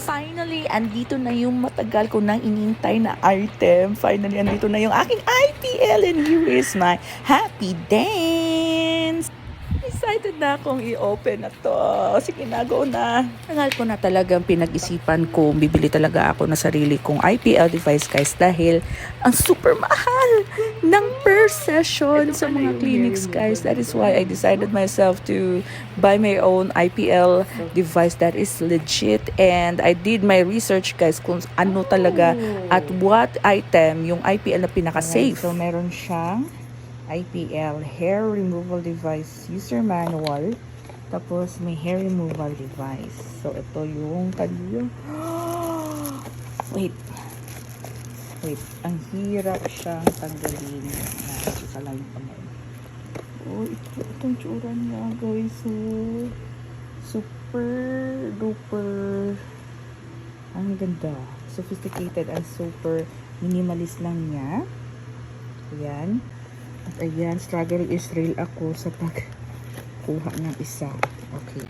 finally, andito na yung matagal ko nang inintay na item. Finally, andito na yung aking IPL and here is my happy dance. Excited na akong i-open na to. Sige na, go na. Tagal ko na talagang pinag-isipan kung bibili talaga ako na sarili kong IPL device guys dahil ang super mahal ng per session sa mga clinics guys. That is why I decided myself to buy my own IPL device that is legit, and I did my research guys kung ano talaga at what item yung IPL na pinaka-safe. So meron siyang IPL hair removal device user manual, tapos may hair removal device. So ito yung kanyang wait, ang hirap siyang tanggalin. Isa lang yung kamay. Oh, itong tsura niya guys. So super duper ang ganda, sophisticated and super minimalist lang niya. Ayan. At ayan, struggle is real ako sa pagkuha ng isa. Okay.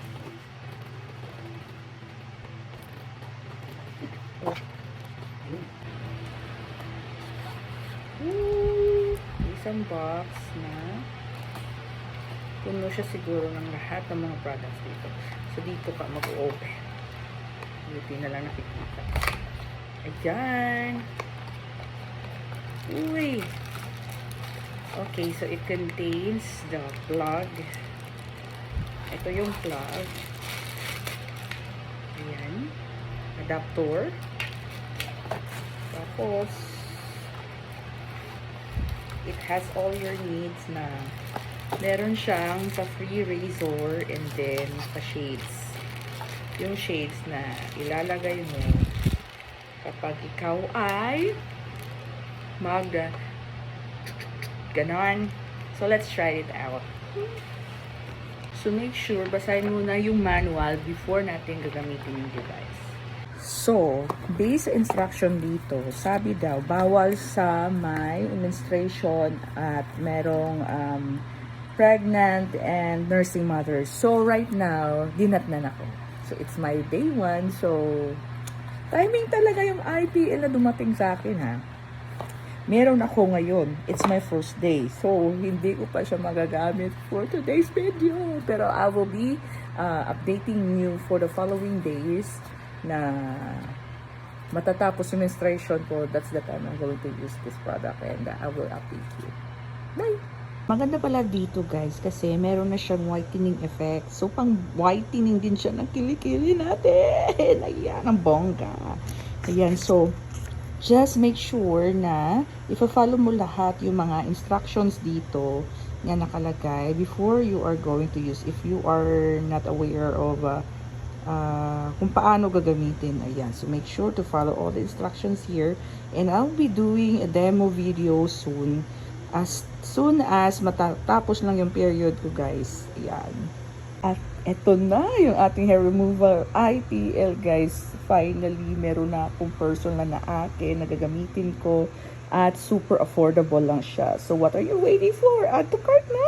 Isang box na puno siya siguro ng lahat ng mga products dito. So dito ka mag-open. Hindi na lang nakikita. Ayan. Uy! Okay, so it contains the plug. Ito yung plug. Ayan. Adapter. Tapos, it has all your needs na meron siyang sa free razor and then sa shades. Yung shades na ilalagay mo kapag ikaw ay ganon. So, let's try it out. So, make sure, basahin muna yung manual before natin gagamitin yung device. So, base instruction dito, sabi daw, bawal sa may menstruation at merong pregnant and nursing mothers. So, right now, dinatnan ako. So, it's my day 1. So, timing talaga yung IPL na dumating sa akin, ha. Meron ako ngayon. It's my first day. So, hindi ko pa siya magagamit for today's video. Pero I will be updating you for the following days na matatapos yung menstruation ko. That's the time I'm going to use this product and I will update you. Bye! Maganda pala dito guys kasi meron na siyang whitening effect. So, pang whitening din siya ng kilikili natin. Ayan, ang bongga. Ayan, so just make sure na ipa-follow mo lahat yung mga instructions dito na nakalagay before you are going to use. If you are not aware of kung paano gagamitin, ayan. So make sure to follow all the instructions here. And I'll be doing a demo video soon as matatapos lang yung period ko guys. Ayan. At eto na yung ating hair removal IPL guys. Finally, meron na akong personal na akin na gagamitin ko at super affordable lang siya. So what are you waiting for? Add to cart na!